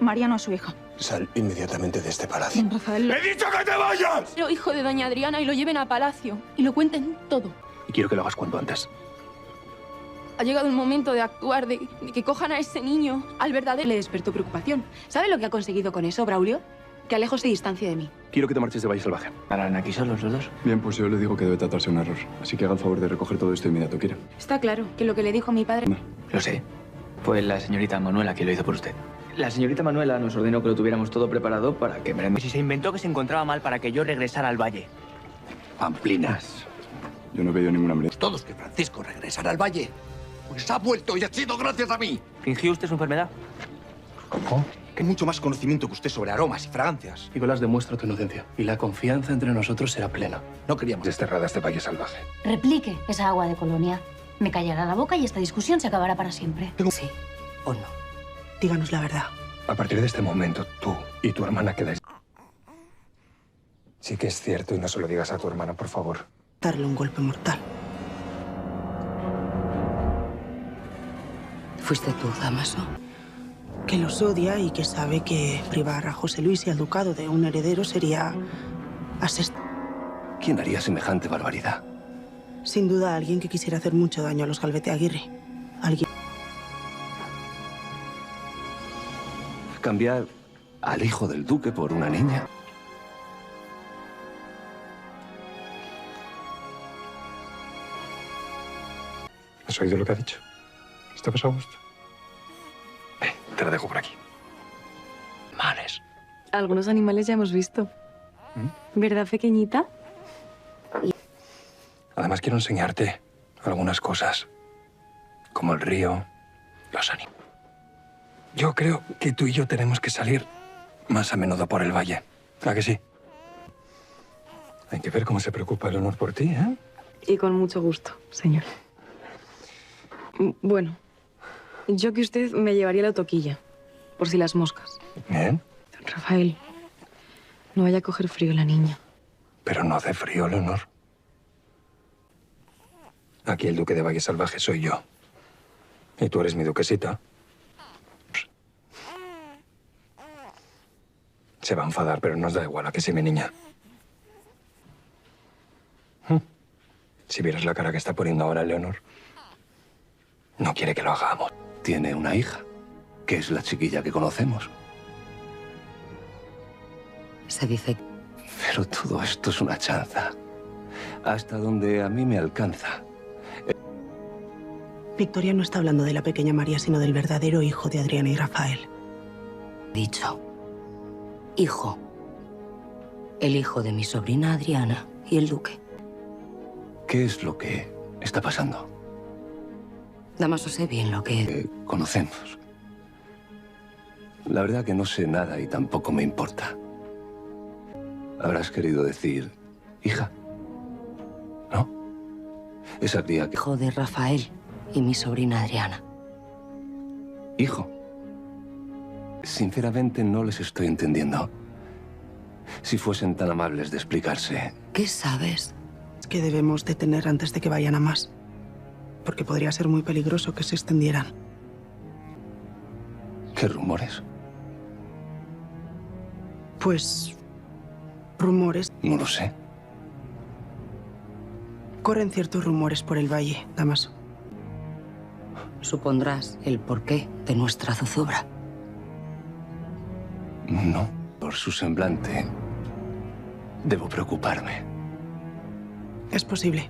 María no es su hija. Sal inmediatamente de este palacio. Don Rafael... ¡He dicho que te vayas! Pero hijo de doña Adriana y lo lleven a palacio y lo cuenten todo. Y quiero que lo hagas cuanto antes. Ha llegado el momento de actuar, de que cojan a ese niño, al verdadero... Le despertó preocupación. ¿Sabe lo que ha conseguido con eso, Braulio? Que Alejo se distancie de mí. Quiero que te marches de Valle Salvaje. ¿Harán aquí solos los dos? Bien, pues yo le digo que debe tratarse un error. Así que haga el favor de recoger todo esto inmediato, ¿quiere? Está claro que lo que le dijo mi padre... No. Lo sé. Fue la señorita Manuela quien lo hizo por usted. La señorita Manuela nos ordenó que lo tuviéramos todo preparado para que merendemos. Si se inventó que se encontraba mal para que yo regresara al valle. Pamplinas. Yo no he pedido ninguna hambre. Todos que Francisco regresara al valle. Pues ha vuelto y ha sido gracias a mí. ¿Fingió usted su enfermedad? ¿Cómo? Que mucho más conocimiento que usted sobre aromas y fragancias. Nicolás, demuestra tu inocencia. Y la confianza entre nosotros será plena. No queríamos... Desterrada este Valle Salvaje. Replique esa agua de Colonia. Me callará la boca y esta discusión se acabará para siempre. Sí o no. Díganos la verdad. A partir de este momento, tú y tu hermana quedáis... Sí que es cierto y no se lo digas a tu hermana, por favor. Darle un golpe mortal. Fuiste tú, Damaso. Que los odia y que sabe que privar a José Luis y al ducado de un heredero sería ¿Quién haría semejante barbaridad? sin duda alguien que quisiera hacer mucho daño a los Galvete Aguirre. Alguien... ¿Cambiar al hijo del duque por una niña? ¿Has oído lo que ha dicho? ¿Estabas a gusto? Te la dejo por aquí. Males. Algunos animales ya hemos visto. ¿Verdad, pequeñita? Además, quiero enseñarte algunas cosas, como el río, los animales. Yo creo que tú y yo tenemos que salir más a menudo por el valle. ¿A que sí? Hay que ver cómo se preocupa Leonor por ti, ¿eh? Y con mucho gusto, señor. Bueno, yo que usted me llevaría la toquilla, por si las moscas. Bien, Don Rafael, no vaya a coger frío la niña. pero no hace frío, Leonor. Aquí el duque de Valle Salvaje soy yo. Y tú eres mi duquesita. Se va a enfadar, pero nos da igual, ¿a que sí, mi niña? Si vieras la cara que está poniendo ahora Leonor, no quiere que lo hagamos. Tiene una hija, que es la chiquilla que conocemos. Se dice... Pero todo esto es una chanza. Hasta donde a mí me alcanza. Victoria no está hablando de la pequeña María, sino del verdadero hijo de Adriana y Rafael. Dicho. Hijo. El hijo de mi sobrina Adriana y el duque. ¿Qué es lo que está pasando? Damaso, sé bien lo que... Conocemos. La verdad que no sé nada y tampoco me importa. Habrás querido decir, hija, ¿no? Esa cría que... Hijo de Rafael y mi sobrina Adriana. Hijo. Sinceramente no les estoy entendiendo. Si fuesen tan amables de explicarse. ¿Qué sabes? Que debemos detener antes de que vayan a más. Porque podría ser muy peligroso que se extendieran. ¿Qué rumores? Pues... rumores. No lo sé. Corren ciertos rumores por el valle, Damaso. Supondrás el porqué de nuestra zozobra. No, por su semblante. Debo preocuparme. Es posible.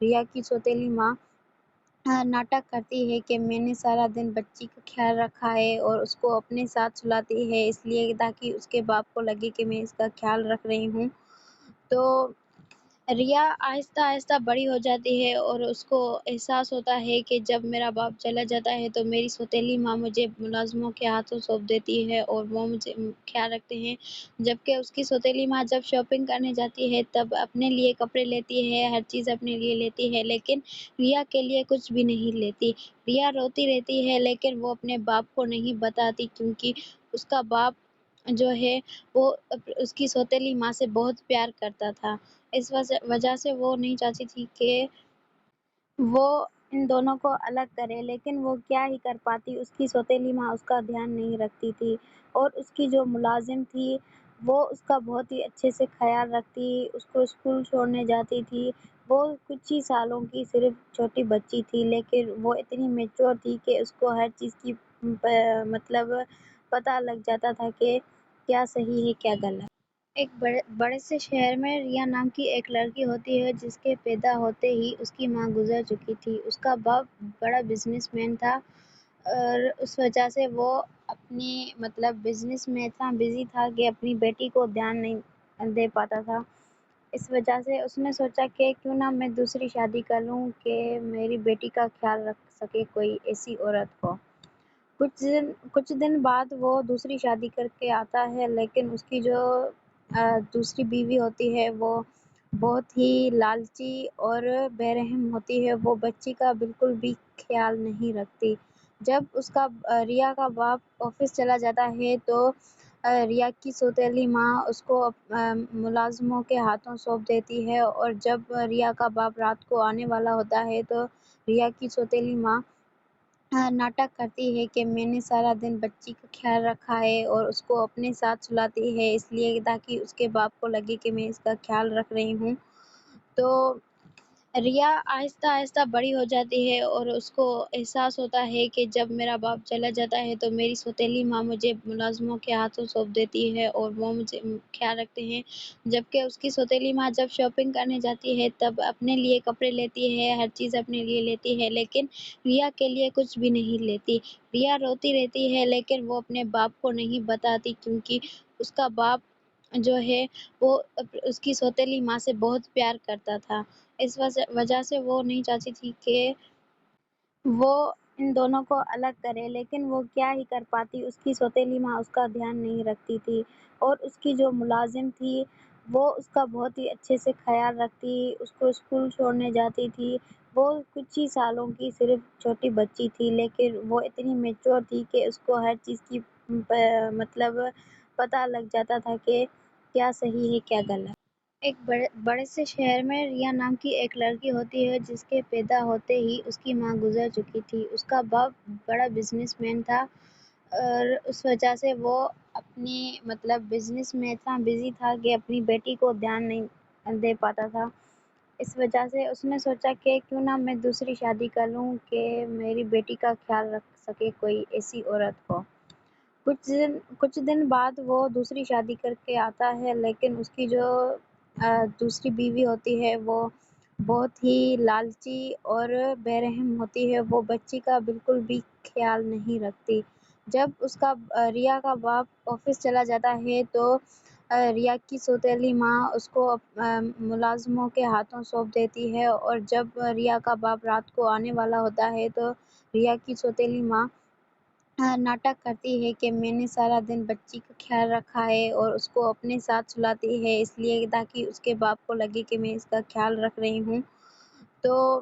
ریا کی سوتیلی ماں ناٹک کرتی ہے کہ میں نے سارا دن بچی کا خیال رکھا ہے اور اس کو اپنے ساتھ سلاتی ہے اس لیے تاکہ اس کے باپ کو لگے کہ میں اس کا خیال رکھ رہی ہوں۔ تو ریا آہستہ آہستہ بڑی ہو جاتی ہے اور اس کو احساس ہوتا ہے کہ جب میرا باپ چلا جاتا ہے تو میری سوتیلی ماں مجھے ملازموں کے ہاتھوں سونپ دیتی ہے اور وہ مجھے خیال رکھتے ہیں، جبکہ اس کی سوتیلی ماں جب شاپنگ کرنے جاتی ہے تب اپنے لیے کپڑے لیتی ہے، ہر چیز اپنے لیے لیتی ہے، لیکن ریا کے لیے کچھ بھی نہیں لیتی۔ ریا روتی رہتی ہے لیکن وہ اپنے باپ کو نہیں بتاتی کیونکہ اس کا باپ جو ہے وہ اس کی سوتیلی ماں سے بہت پیار کرتا تھا، اس وجہ سے وہ نہیں چاہتی تھی کہ وہ ان دونوں کو الگ کرے، لیکن وہ کیا ہی کر پاتی، اس کی سوتیلی ماں اس کا دھیان نہیں رکھتی تھی اور اس کی جو ملازم تھی وہ اس کا بہت ہی اچھے سے خیال رکھتی، اس کو اسکول چھوڑنے جاتی تھی۔ وہ کچھ ہی سالوں کی صرف چھوٹی بچی تھی لیکن وہ اتنی میچور تھی کہ اس کو ہر چیز کی مطلب پتہ لگ جاتا تھا کہ کیا صحیح ہے کیا غلط۔ ایک بڑے سے شہر میں ریا نام کی ایک لڑکی ہوتی ہے جس کے پیدا ہوتے ہی اس کی ماں گزر چکی تھی۔ اس کا باپ بڑا بزنس مین تھا اور اس وجہ سے وہ اپنی مطلب بزنس میں اتنا بزی تھا کہ اپنی بیٹی کو دھیان نہیں دے پاتا تھا۔ اس وجہ سے اس نے سوچا کہ کیوں نہ میں دوسری شادی کر لوں کہ میری بیٹی کا خیال رکھ سکے کوئی ایسی عورت کو۔ کچھ دن بعد وہ دوسری شادی کر کے آتا ہے لیکن اس کی جو دوسری بیوی ہوتی ہے وہ بہت ہی لالچی اور بے رحم ہوتی ہے، وہ بچی کا بالکل بھی خیال نہیں رکھتی۔ جب اس کا ریا کا باپ آفس چلا جاتا ہے تو ریا کی سوتیلی ماں اس کو ملازموں کے ہاتھوں سونپ دیتی ہے اور جب ریا کا باپ رات کو آنے والا ہوتا ہے تو ریا کی سوتیلی ماں ناٹک کرتی ہے کہ میں نے سارا دن بچی کا خیال رکھا ہے اور اس کو اپنے ساتھ سلاتی ہے اس لیے تاکہ اس کے باپ کو لگے کہ میں اس کا خیال رکھ رہی ہوں۔ تو ریا آہستہ آہستہ بڑی ہو جاتی ہے اور اس کو احساس ہوتا ہے کہ جب میرا باپ چلا جاتا ہے تو میری سوتیلی ماں مجھے ملازموں کے ہاتھوں سونپ دیتی ہے اور وہ مجھے خیال رکھتے ہیں، جبکہ اس کی سوتیلی ماں جب شاپنگ کرنے جاتی ہے تب اپنے لیے کپڑے لیتی ہے، ہر چیز اپنے لیے لیتی ہے، لیکن ریا کے لیے کچھ بھی نہیں لیتی۔ ریا روتی رہتی ہے لیکن وہ اپنے باپ کو نہیں بتاتی کیونکہ اس کا باپ جو ہے وہ اس کی سوتیلی ماں سے بہت پیار کرتا تھا، اس وجہ سے وہ نہیں چاہتی تھی کہ وہ ان دونوں کو الگ کرے، لیکن وہ کیا ہی کر پاتی، اس کی سوتیلی ماں اس کا دھیان نہیں رکھتی تھی اور اس کی جو ملازم تھی وہ اس کا بہت ہی اچھے سے خیال رکھتی، اس کو اسکول چھوڑنے جاتی تھی۔ وہ کچھ ہی سالوں کی صرف چھوٹی بچی تھی لیکن وہ اتنی میچور تھی کہ اس کو ہر چیز کی مطلب پتہ لگ جاتا تھا کہ کیا صحیح ہے کیا غلط۔ ایک بڑے سے شہر میں ریا نام کی ایک لڑکی ہوتی ہے جس کے پیدا ہوتے ہی اس کی ماں گزر چکی تھی۔ اس کا باپ بڑا بزنس مین تھا اور اس وجہ سے وہ اپنی مطلب بزنس میں اتنا بزی تھا کہ اپنی بیٹی کو دھیان نہیں دے پاتا تھا، اس وجہ سے اس نے سوچا کہ کیوں نہ میں دوسری شادی کر لوں کہ میری بیٹی کا خیال رکھ سکے کوئی ایسی عورت کو۔ کچھ دن بعد وہ دوسری شادی کر کے آتا ہے لیکن اس کی جو دوسری بیوی ہوتی ہے وہ بہت ہی لالچی اور بے رحم ہوتی ہے، وہ بچی کا بالکل بھی خیال نہیں رکھتی۔ جب اس کا ریا کا باپ آفس چلا جاتا ہے تو ریا کی سوتیلی ماں اس کو ملازموں کے ہاتھوں سونپ دیتی ہے اور جب ریا کا باپ رات کو آنے والا ہوتا ہے تو ریا کی سوتیلی ماں ناٹک کرتی ہے کہ میں نے سارا دن بچی کا خیال رکھا ہے اور اس کو اپنے ساتھ سلاتی ہے اس لیے تاکہ اس کے باپ کو لگے کہ میں اس کا خیال رکھ رہی ہوں۔ تو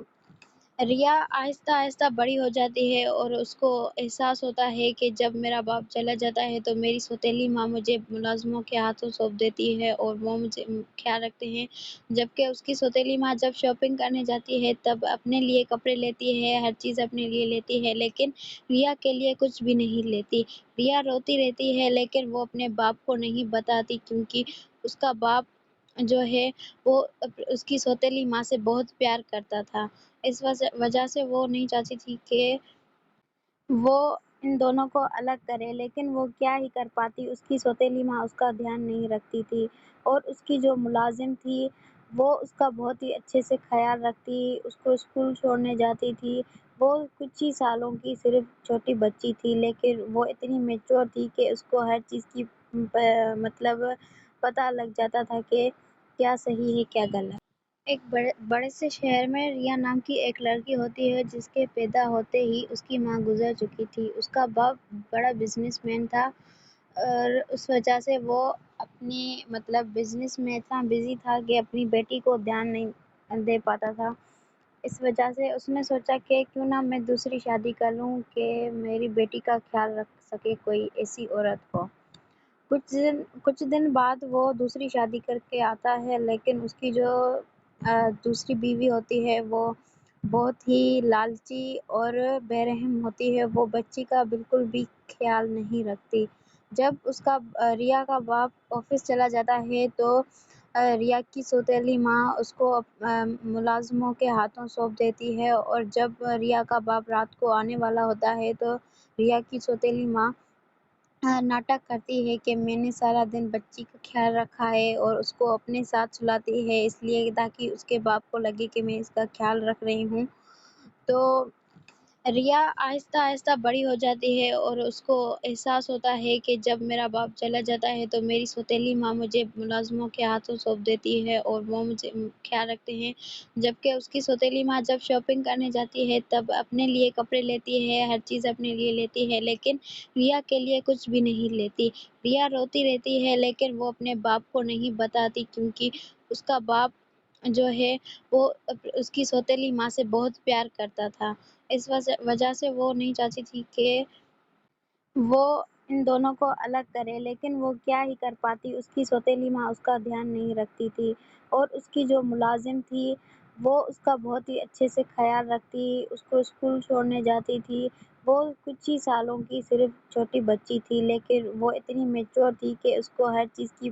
ریا آہستہ آہستہ بڑی ہو جاتی ہے اور اس کو احساس ہوتا ہے کہ جب میرا باپ چلا جاتا ہے تو میری سوتیلی ماں مجھے ملازموں کے ہاتھوں سونپ دیتی ہے اور وہ مجھے خیال رکھتے ہیں، جبکہ اس کی سوتیلی ماں جب شاپنگ کرنے جاتی ہے تب اپنے لیے کپڑے لیتی ہے، ہر چیز اپنے لیے لیتی ہے، لیکن ریا کے لیے کچھ بھی نہیں لیتی۔ ریا روتی رہتی ہے لیکن وہ اپنے باپ کو نہیں بتاتی کیونکہ اس کا باپ جو ہے وہ اس کی سوتیلی ماں سے بہت پیار کرتا تھا، اس وجہ سے وہ نہیں چاہتی تھی کہ وہ ان دونوں کو الگ کرے، لیکن وہ کیا ہی کر پاتی، اس کی سوتیلی ماں اس کا دھیان نہیں رکھتی تھی اور اس کی جو ملازم تھی وہ اس کا بہت ہی اچھے سے خیال رکھتی، اس کو اسکول چھوڑنے جاتی تھی۔ وہ کچھ ہی سالوں کی صرف چھوٹی بچی تھی، لیکن وہ اتنی میچور تھی کہ اس کو ہر چیز کی مطلب پتہ لگ جاتا تھا کہ کیا صحیح ہے کیا غلط۔ ایک بڑے سے شہر میں ریا نام کی ایک لڑکی ہوتی ہے جس کے پیدا ہوتے ہی اس کی ماں گزر چکی تھی۔ اس کا باپ بڑا بزنس مین تھا اور اس وجہ سے وہ اپنی بزنس میں اتنا بزی تھا کہ اپنی بیٹی کو دھیان نہیں دے پاتا تھا۔ اس وجہ سے اس نے سوچا کہ کیوں نہ میں دوسری شادی کر لوں کہ میری بیٹی کا خیال رکھ سکے کوئی ایسی عورت کو۔ کچھ دن بعد وہ دوسری شادی کر کے آتا ہے، لیکن اس کی جو دوسری بیوی ہوتی ہے وہ بہت ہی لالچی اور بے رحم ہوتی ہے۔ وہ بچی کا بالکل بھی خیال نہیں رکھتی۔ جب ریا کا باپ آفس چلا جاتا ہے تو ریا کی سوتیلی ماں اس کو ملازموں کے ہاتھوں سونپ دیتی ہے، اور جب ریا کا باپ رات کو آنے والا ہوتا ہے تو ریا کی سوتیلی ماں ناٹک کرتی ہے کہ میں نے سارا دن بچی کا خیال رکھا ہے اور اس کو اپنے ساتھ سلاتی ہے اس لیے تاکہ اس کے باپ کو لگے کہ میں اس کا خیال رکھ رہی ہوں۔ تو ریا آہستہ آہستہ بڑی ہو جاتی ہے اور اس کو احساس ہوتا ہے کہ جب میرا باپ چلا جاتا ہے تو میری سوتیلی ماں مجھے ملازموں کے ہاتھوں سونپ دیتی ہے اور وہ مجھے خیال رکھتے ہیں، جبکہ اس کی سوتیلی ماں جب شاپنگ کرنے جاتی ہے تب اپنے لیے کپڑے لیتی ہے، ہر چیز اپنے لیے لیتی ہے، لیکن ریا کے لیے کچھ بھی نہیں لیتی۔ ریا روتی رہتی ہے لیکن وہ اپنے باپ کو نہیں بتاتی کیونکہ اس کا باپ جو ہے وہ اس کی سوتیلی ماں سے بہت پیار کرتا تھا۔ اس وجہ سے وہ نہیں چاہتی تھی کہ وہ ان دونوں کو الگ کرے، لیکن وہ کیا ہی کر پاتی، اس کی سوتیلی ماں اس کا دھیان نہیں رکھتی تھی، اور اس کی جو ملازم تھی وہ اس کا بہت ہی اچھے سے خیال رکھتی، اس کو اسکول چھوڑنے جاتی تھی۔ وہ کچھ ہی سالوں کی صرف چھوٹی بچی تھی، لیکن وہ اتنی میچور تھی کہ اس کو ہر چیز کی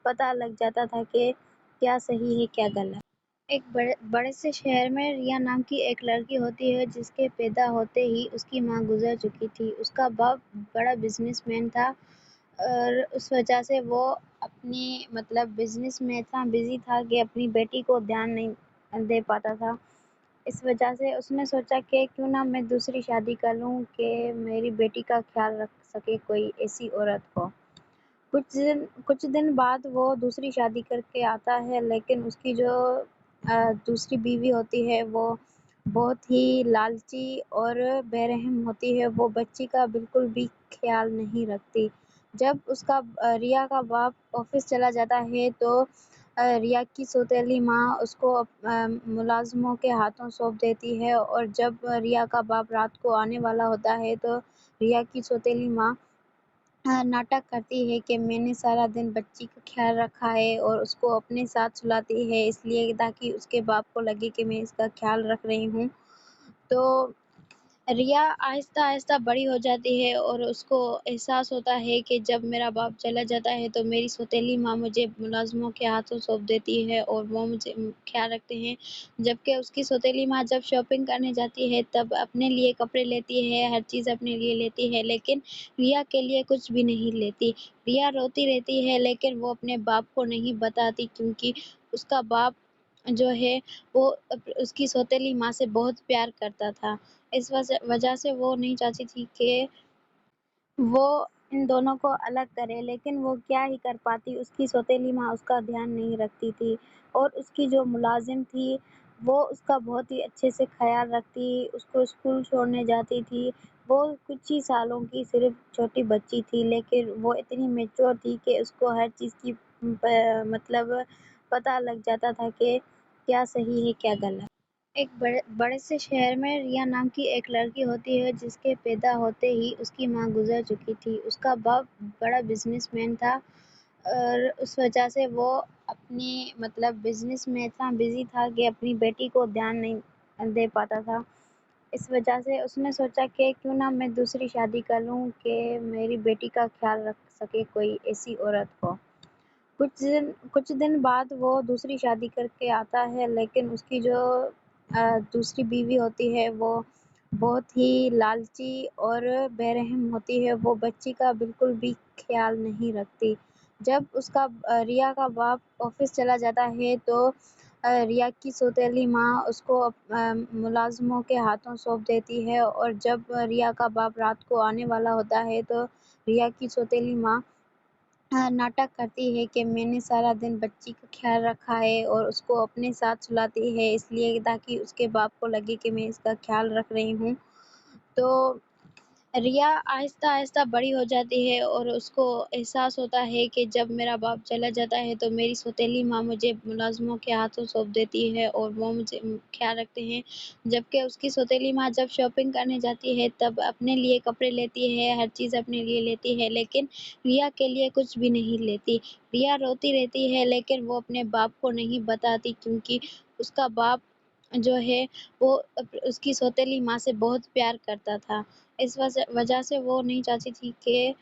پتہ لگ جاتا تھا کہ کیا صحیح ہے کیا غلط۔ ایک بڑے سے شہر میں ریا نام کی ایک لڑکی ہوتی ہے جس کے پیدا ہوتے ہی اس کی ماں گزر چکی تھی۔ اس کا باپ بڑا بزنس مین تھا اور اس وجہ سے وہ اپنی بزنس میں اتنا بزی تھا کہ اپنی بیٹی کو دھیان نہیں دے پاتا تھا۔ اس وجہ سے اس نے سوچا کہ کیوں نہ میں دوسری شادی کر لوں کہ میری بیٹی کا خیال رکھ سکے کوئی ایسی عورت کو۔ کچھ دن بعد وہ دوسری شادی کر کے آتا ہے، لیکن اس کی جو دوسری بیوی ہوتی ہے وہ بہت ہی لالچی اور بے رحم ہوتی ہے۔ وہ بچی کا بالکل بھی خیال نہیں رکھتی۔ جب ریا کا باپ آفس چلا جاتا ہے تو ریا کی سوتیلی ماں اس کو ملازموں کے ہاتھوں سونپ دیتی ہے، اور جب ریا کا باپ رات کو آنے والا ہوتا ہے تو ریا کی سوتیلی ماں ناٹک کرتی ہے کہ میں نے سارا دن بچی کا خیال رکھا ہے اور اس کو اپنے ساتھ سلاتی ہے اس لیے تاکہ اس کے باپ کو لگے کہ میں اس کا خیال رکھ رہی ہوں۔ تو ریا آہستہ آہستہ بڑی ہو جاتی ہے اور اس کو احساس ہوتا ہے کہ جب میرا باپ چلا جاتا ہے تو میری سوتیلی ماں مجھے ملازموں کے ہاتھوں سونپ دیتی ہے اور وہ مجھے خیال رکھتے ہیں، جبکہ اس کی سوتیلی ماں جب شاپنگ کرنے جاتی ہے تب اپنے لیے کپڑے لیتی ہے، ہر چیز اپنے لیے لیتی ہے، لیکن ریا کے لیے کچھ بھی نہیں لیتی۔ ریا روتی رہتی ہے لیکن وہ اپنے باپ کو نہیں بتاتی کیونکہ اس کا باپ جو ہے وہ اس کی سوتیلی ماں سے بہت پیار کرتا تھا۔ اس وجہ سے وہ نہیں چاہتی تھی کہ وہ ان دونوں کو الگ کرے، لیکن وہ کیا ہی کر پاتی، اس کی سوتیلی ماں اس کا دھیان نہیں رکھتی تھی، اور اس کی جو ملازم تھی وہ اس کا بہت ہی اچھے سے خیال رکھتی، اس کو اسکول چھوڑنے جاتی تھی۔ وہ کچھ ہی سالوں کی صرف چھوٹی بچی تھی، لیکن وہ اتنی میچور تھی کہ اس کو ہر چیز کی پتہ لگ جاتا تھا کہ کیا صحیح ہے کیا غلط۔ ایک بڑے سے شہر میں ریا نام کی ایک لڑکی ہوتی ہے جس کے پیدا ہوتے ہی اس کی ماں گزر چکی تھی۔ اس کا باپ بڑا بزنس مین تھا اور اس وجہ سے وہ اپنی بزنس میں اتنا بزی تھا کہ اپنی بیٹی کو دھیان نہیں دے پاتا تھا۔ اس وجہ سے اس نے سوچا کہ کیوں نہ میں دوسری شادی کر لوں کہ میری بیٹی کا خیال رکھ سکے کوئی ایسی عورت کو۔ کچھ دن بعد وہ دوسری شادی کر کے آتا ہے، لیکن اس کی جو دوسری بیوی ہوتی ہے وہ بہت ہی لالچی اور بے رحم ہوتی ہے۔ وہ بچی کا بالکل بھی خیال نہیں رکھتی۔ جب اس کا ریا کا باپ آفس چلا جاتا ہے تو ریا کی سوتیلی ماں اس کو ملازموں کے ہاتھوں سونپ دیتی ہے، اور جب ریا کا باپ رات کو آنے والا ہوتا ہے تو ریا کی سوتیلی ماں ناٹک کرتی ہے کہ میں نے سارا دن بچی کا خیال رکھا ہے اور اس کو اپنے ساتھ سلاتی ہے، اس لیے تاکہ اس کے باپ کو لگے کہ میں اس کا خیال رکھ رہی ہوں۔ تو ریا آہستہ آہستہ بڑی ہو جاتی ہے اور اس کو احساس ہوتا ہے کہ جب میرا باپ چلا جاتا ہے تو میری سوتیلی ماں مجھے ملازموں کے ہاتھوں سونپ دیتی ہے اور وہ مجھے خیال رکھتے ہیں، جبکہ اس کی سوتیلی ماں جب شاپنگ کرنے جاتی ہے تب اپنے لیے کپڑے لیتی ہے، ہر چیز اپنے لیے لیتی ہے، لیکن ریا کے لیے کچھ بھی نہیں لیتی۔ ریا روتی رہتی ہے لیکن وہ اپنے باپ کو نہیں بتاتی، کیونکہ اس کا باپ جو ہے وہ اس کی سوتیلی ماں سے بہت پیار کرتا تھا، اس وجہ سے وہ نہیں چاہتی تھی کہ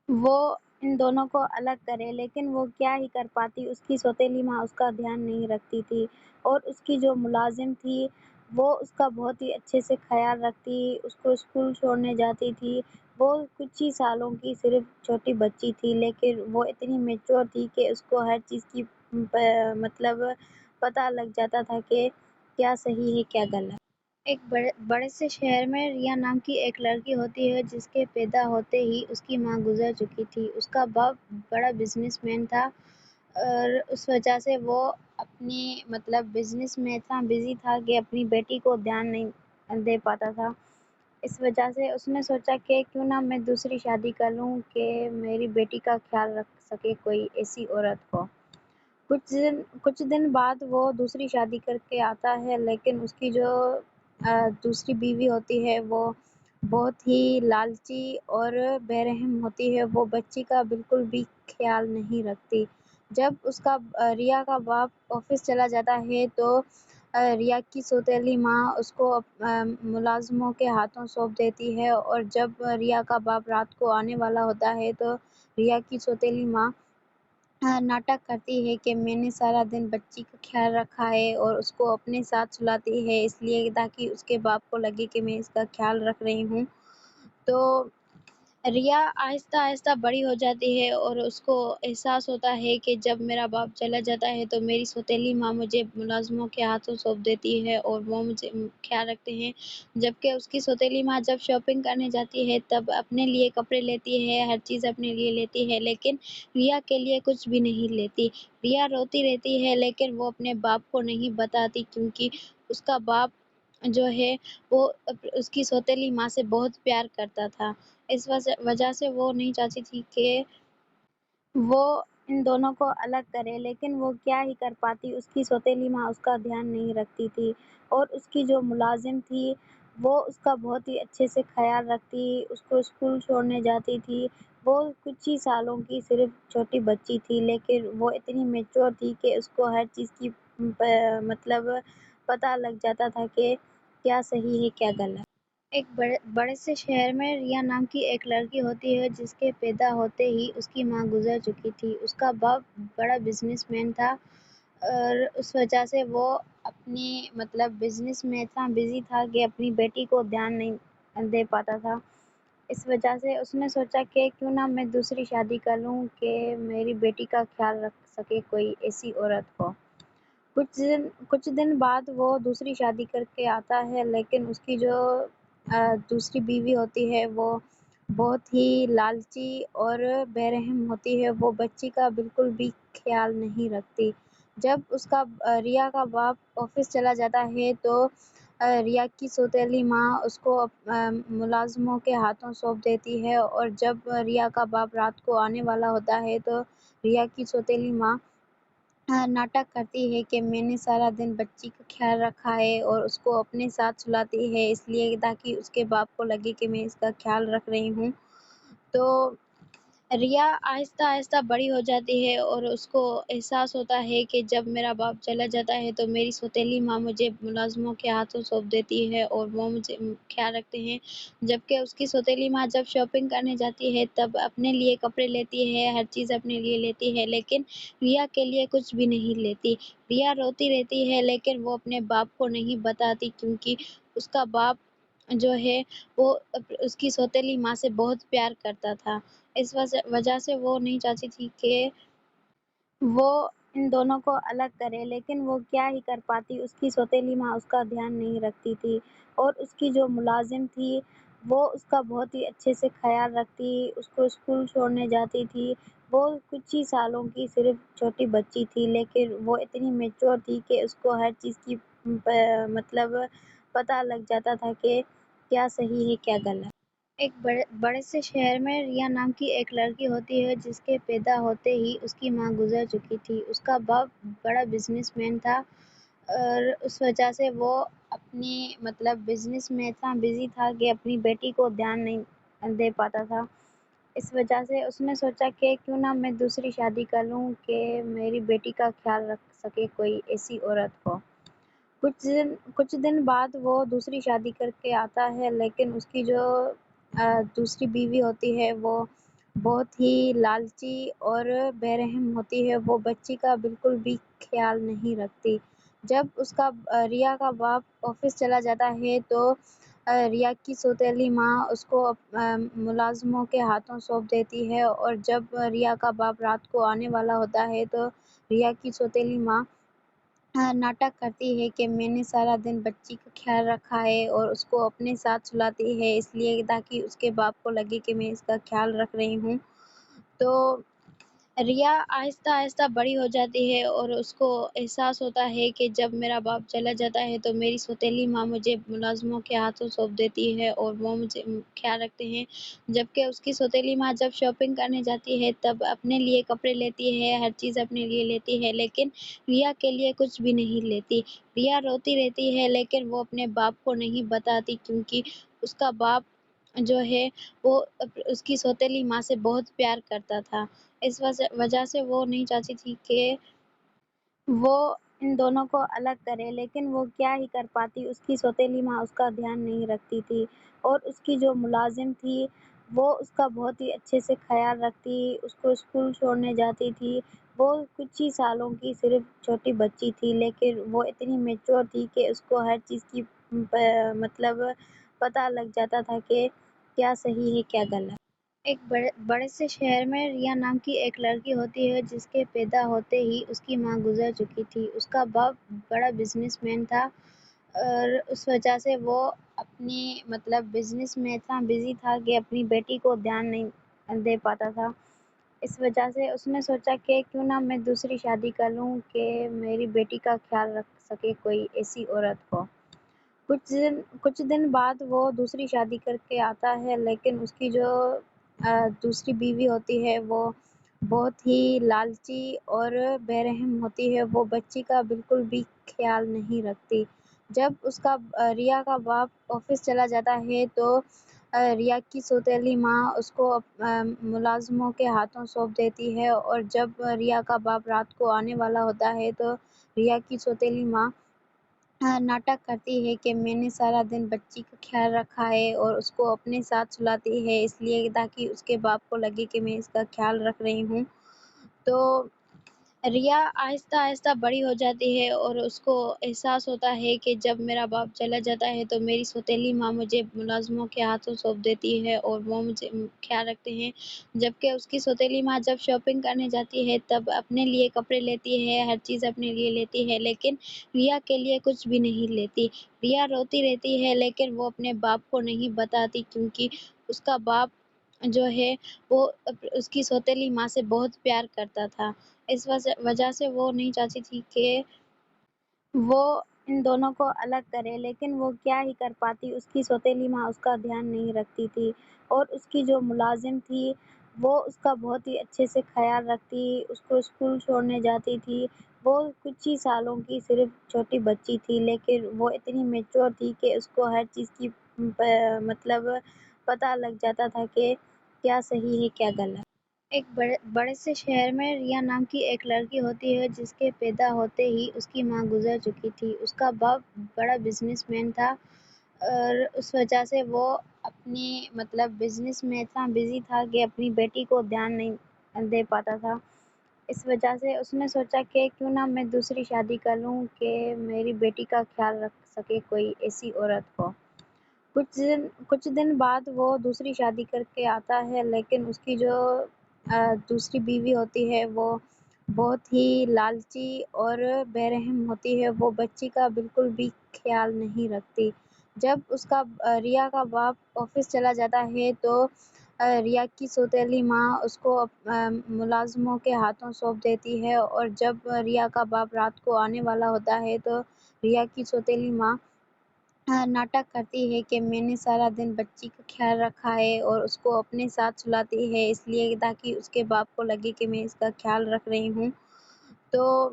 وہ ان دونوں کو الگ کرے، لیکن وہ کیا ہی کر پاتی، اس کی سوتیلی ماں اس کا دھیان نہیں رکھتی تھی، اور اس کی جو ملازم تھی وہ اس کا بہت ہی اچھے سے خیال رکھتی، اس کو اسکول چھوڑنے جاتی تھی۔ وہ کچھ ہی سالوں کی صرف چھوٹی بچی تھی، لیکن وہ اتنی میچور تھی کہ اس کو ہر چیز کی مطلب پتہ لگ جاتا تھا کہ کیا صحیح ہے کیا غلط۔ ایک بڑے سے شہر میں ریا نام کی ایک لڑکی ہوتی ہے جس کے پیدا ہوتے ہی اس کی ماں گزر چکی تھی۔ اس کا باپ بڑا بزنس مین تھا، اور اس وجہ سے وہ اپنی بزنس میں اتنا بزی تھا کہ اپنی بیٹی کو دھیان نہیں دے پاتا تھا۔ اس وجہ سے اس نے سوچا کہ کیوں نہ میں دوسری شادی کر لوں کہ میری بیٹی کا خیال رکھ سکے کوئی ایسی عورت کو۔ کچھ دن بعد وہ دوسری شادی کر کے آتا ہے، لیکن اس کی جو دوسری بیوی ہوتی ہے وہ بہت ہی لالچی اور بے رحم ہوتی ہے، وہ بچی کا بالکل بھی خیال نہیں رکھتی۔ جب اس کا ریا کا باپ آفس چلا جاتا ہے تو ریا کی سوتیلی ماں اس کو ملازموں کے ہاتھوں سونپ دیتی ہے، اور جب ریا کا باپ رات کو آنے والا ہوتا ہے تو ریا کی سوتیلی ماں ناٹک کرتی ہے کہ میں نے سارا دن بچی کا خیال رکھا ہے اور اس کو اپنے ساتھ سلاتی ہے، اس لیے تاکہ اس کے باپ کو لگے کہ میں اس کا خیال رکھ رہی ہوں۔ تو ریا آہستہ آہستہ بڑی ہو جاتی ہے اور اس کو احساس ہوتا ہے کہ جب میرا باپ چلا جاتا ہے تو میری سوتیلی ماں مجھے ملازموں کے ہاتھوں سونپ دیتی ہے اور وہ مجھے خیال رکھتے ہیں، جبکہ اس کی سوتیلی ماں جب شاپنگ کرنے جاتی ہے تب اپنے لیے کپڑے لیتی ہے، ہر چیز اپنے لیے لیتی ہے، لیکن ریا کے لیے کچھ بھی نہیں لیتی۔ ریا روتی رہتی ہے لیکن وہ اپنے باپ کو نہیں بتاتی، کیونکہ اس کا باپ جو ہے وہ اس کی سوتیلی ماں سے بہت پیار کرتا تھا، اس وجہ سے وہ نہیں چاہتی تھی کہ وہ ان دونوں کو الگ کرے، لیکن وہ کیا ہی کر پاتی، اس کی سوتیلی ماں اس کا دھیان نہیں رکھتی تھی، اور اس کی جو ملازم تھی وہ اس کا بہت ہی اچھے سے خیال رکھتی، اس کو اسکول چھوڑنے جاتی تھی۔ وہ کچھ ہی سالوں کی صرف چھوٹی بچی تھی، لیکن وہ اتنی میچور تھی کہ اس کو ہر چیز کی پتہ لگ جاتا تھا کہ کیا صحیح ہے کیا غلط۔ ایک بڑے سے شہر میں ریا نام کی ایک لڑکی ہوتی ہے جس کے پیدا ہوتے ہی اس کی ماں گزر چکی تھی۔ اس کا باپ بڑا بزنس مین تھا، اور اس وجہ سے وہ اپنی بزنس میں اتنا بزی تھا کہ اپنی بیٹی کو دھیان نہیں دے پاتا تھا، اس وجہ سے اس نے سوچا کہ کیوں نہ میں دوسری شادی کر لوں کہ میری بیٹی کا خیال رکھ سکے کوئی ایسی عورت کو۔ کچھ دن بعد وہ دوسری شادی کر کے آتا ہے، لیکن اس کی جو دوسری بیوی ہوتی ہے وہ بہت ہی لالچی اور بے رحم ہوتی ہے، وہ بچی کا بالکل بھی خیال نہیں رکھتی۔ جب اس کا ریا کا باپ آفس چلا جاتا ہے تو ریا کی سوتیلی ماں اس کو ملازموں کے ہاتھوں سونپ دیتی ہے، اور جب ریا کا باپ رات کو آنے والا ہوتا ہے تو ریا کی سوتیلی ماں ناٹک کرتی ہے کہ میں نے سارا دن بچی کا خیال رکھا ہے اور اس کو اپنے ساتھ سلاتی ہے، اس لیے تاکہ اس کے باپ کو لگے کہ میں اس کا خیال رکھ رہی ہوں۔ تو ریا آہستہ آہستہ بڑی ہو جاتی ہے اور اس کو احساس ہوتا ہے کہ جب میرا باپ چلا جاتا ہے تو میری سوتیلی ماں مجھے ملازموں کے ہاتھوں سونپ دیتی ہے اور وہ مجھے خیال رکھتے ہیں، جبکہ اس کی سوتیلی ماں جب شاپنگ کرنے جاتی ہے تب اپنے لیے کپڑے لیتی ہے، ہر چیز اپنے لیے لیتی ہے، لیکن ریا کے لیے کچھ بھی نہیں لیتی۔ ریا روتی رہتی ہے لیکن وہ اپنے باپ کو نہیں بتاتی، کیونکہ اس کا باپ جو ہے وہ اس کی سوتیلی ماں سے بہت پیار کرتا تھا۔ اس وجہ سے وہ نہیں چاہتی تھی کہ وہ ان دونوں کو الگ کرے، لیکن وہ کیا ہی کر پاتی، اس کی سوتیلی ماں اس کا دھیان نہیں رکھتی تھی، اور اس کی جو ملازم تھی وہ اس کا بہت ہی اچھے سے خیال رکھتی، اس کو اسکول چھوڑنے جاتی تھی۔ وہ کچھ ہی سالوں کی صرف چھوٹی بچی تھی، لیکن وہ اتنی میچور تھی کہ اس کو ہر چیز کی مطلب پتہ لگ جاتا تھا کہ کیا صحیح ہے کیا غلط۔ ایک بڑے سے شہر میں ریا نام کی ایک لڑکی ہوتی ہے جس کے پیدا ہوتے ہی اس کی ماں گزر چکی تھی۔ اس کا باپ بڑا بزنس مین تھا، اور اس وجہ سے وہ اپنی بزنس میں اتنا بزی تھا کہ اپنی بیٹی کو دھیان نہیں دے پاتا تھا۔ اس وجہ سے اس نے سوچا کہ کیوں نہ میں دوسری شادی کر لوں کہ میری بیٹی کا خیال رکھ سکے کوئی ایسی عورت کو۔ کچھ دن بعد وہ دوسری شادی کر کے آتا ہے، لیکن اس کی جو دوسری بیوی ہوتی ہے وہ بہت ہی لالچی اور بے رحم ہوتی ہے۔ وہ بچی کا بالکل بھی خیال نہیں رکھتی۔ جب ریا کا باپ آفس چلا جاتا ہے تو ریا کی سوتیلی ماں اس کو ملازموں کے ہاتھوں سونپ دیتی ہے، اور جب ریا کا باپ رات کو آنے والا ہوتا ہے تو ریا کی سوتیلی ماں ناٹک کرتی ہے کہ میں نے سارا دن بچی کا خیال رکھا ہے، اور اس کو اپنے ساتھ سلاتی ہے اس لیے تاکہ اس کے باپ کو لگے کہ میں اس کا خیال رکھ رہی ہوں۔ تو ریا آہستہ آہستہ بڑی ہو جاتی ہے، اور اس کو احساس ہوتا ہے کہ جب میرا باپ چلا جاتا ہے تو میری سوتیلی ماں مجھے ملازموں کے ہاتھوں سونپ دیتی ہے اور وہ مجھے خیال رکھتے ہیں، جبکہ اس کی سوتیلی ماں جب شاپنگ کرنے جاتی ہے تب اپنے لیے کپڑے لیتی ہے، ہر چیز اپنے لیے لیتی ہے، لیکن ریا کے لیے کچھ بھی نہیں لیتی۔ ریا روتی رہتی ہے، لیکن وہ اپنے باپ کو نہیں بتاتی کیونکہ اس کا باپ جو ہے وہ اس کی سوتیلی ماں سے بہت پیار کرتا تھا۔ اس وجہ سے وہ نہیں چاہتی تھی کہ وہ ان دونوں کو الگ کرے، لیکن وہ کیا ہی کر پاتی، اس کی سوتیلی ماں اس کا دھیان نہیں رکھتی تھی، اور اس کی جو ملازم تھی وہ اس کا بہت ہی اچھے سے خیال رکھتی، اس کو اسکول چھوڑنے جاتی تھی۔ وہ کچھ ہی سالوں کی صرف چھوٹی بچی تھی، لیکن وہ اتنی میچور تھی کہ اس کو ہر چیز کی پتہ لگ جاتا تھا کہ کیا صحیح ہے کیا غلط۔ ایک بڑے سے شہر میں ریا نام کی ایک لڑکی ہوتی ہے جس کے پیدا ہوتے ہی اس کی ماں گزر چکی تھی۔ اس کا باپ بڑا بزنس مین تھا، اور اس وجہ سے وہ اپنی بزنس میں اتنا بزی تھا کہ اپنی بیٹی کو دھیان نہیں دے پاتا تھا۔ اس وجہ سے اس نے سوچا کہ کیوں نہ میں دوسری شادی کر لوں کہ میری بیٹی کا خیال رکھ سکے کوئی ایسی عورت کو۔ کچھ دن بعد وہ دوسری شادی کر کے آتا ہے، لیکن اس کی جو دوسری بیوی ہوتی ہے وہ بہت ہی لالچی اور بے رحم ہوتی ہے۔ وہ بچی کا بالکل بھی خیال نہیں رکھتی۔ جب ریا کا باپ آفس چلا جاتا ہے تو ریا کی سوتیلی ماں اس کو ملازموں کے ہاتھوں سونپ دیتی ہے، اور جب ریا کا باپ رات کو آنے والا ہوتا ہے تو ریا کی سوتیلی ماں ناٹک کرتی ہے کہ میں نے سارا دن بچی کا خیال رکھا ہے، اور اس کو اپنے ساتھ سلاتی ہے اس لیے تاکہ اس کے باپ کو لگے کہ میں اس کا خیال رکھ رہی ہوں۔ تو ریا آہستہ آہستہ بڑی ہو جاتی ہے، اور اس کو احساس ہوتا ہے کہ جب میرا باپ چلا جاتا ہے تو میری سوتیلی ماں مجھے ملازموں کے ہاتھوں سونپ دیتی ہے اور وہ مجھے خیال رکھتے ہیں، جبکہ اس کی سوتیلی ماں جب شاپنگ کرنے جاتی ہے تب اپنے لیے کپڑے لیتی ہے، ہر چیز اپنے لیے لیتی ہے، لیکن ریا کے لیے کچھ بھی نہیں لیتی۔ ریا روتی رہتی ہے، لیکن وہ اپنے باپ کو نہیں بتاتی کیونکہ اس کا باپ جو ہے وہ اس کی سوتیلی ماں سے بہت پیار کرتا تھا۔ اس وجہ سے وہ نہیں چاہتی تھی کہ وہ ان دونوں کو الگ کرے، لیکن وہ کیا ہی کر پاتی، اس کی سوتیلی ماں اس کا دھیان نہیں رکھتی تھی، اور اس کی جو ملازم تھی وہ اس کا بہت ہی اچھے سے خیال رکھتی، اس کو اسکول چھوڑنے جاتی تھی۔ وہ کچھ ہی سالوں کی صرف چھوٹی بچی تھی، لیکن وہ اتنی میچور تھی کہ اس کو ہر چیز کی پتہ لگ جاتا تھا کہ کیا صحیح ہے کیا غلط۔ ایک بڑے سے شہر میں ریا نام کی ایک لڑکی ہوتی ہے جس کے پیدا ہوتے ہی اس کی ماں گزر چکی تھی۔ اس کا باپ بڑا بزنس مین تھا، اور اس وجہ سے وہ اپنی بزنس میں اتنا بزی تھا کہ اپنی بیٹی کو دھیان نہیں دے پاتا تھا۔ اس وجہ سے اس نے سوچا کہ کیوں نہ میں دوسری شادی کر لوں کہ میری بیٹی کا خیال رکھ سکے کوئی ایسی عورت کو۔ کچھ دن بعد وہ دوسری شادی کر کے آتا ہے، لیکن اس کی جو دوسری بیوی ہوتی ہے وہ بہت ہی لالچی اور بے رحم ہوتی ہے۔ وہ بچی کا بالکل بھی خیال نہیں رکھتی۔ جب اس کا ریا کا باپ آفس چلا جاتا ہے تو ریا کی سوتیلی ماں اس کو ملازموں کے ہاتھوں سونپ دیتی ہے، اور جب ریا کا باپ رات کو آنے والا ہوتا ہے تو ریا کی سوتیلی ماں ناٹک کرتی ہے کہ میں نے سارا دن بچی کا خیال رکھا ہے اور اس کو اپنے ساتھ سلاتی ہے، اس لیے تاکہ اس کے باپ کو لگے کہ میں اس کا خیال رکھ رہی ہوں۔ تو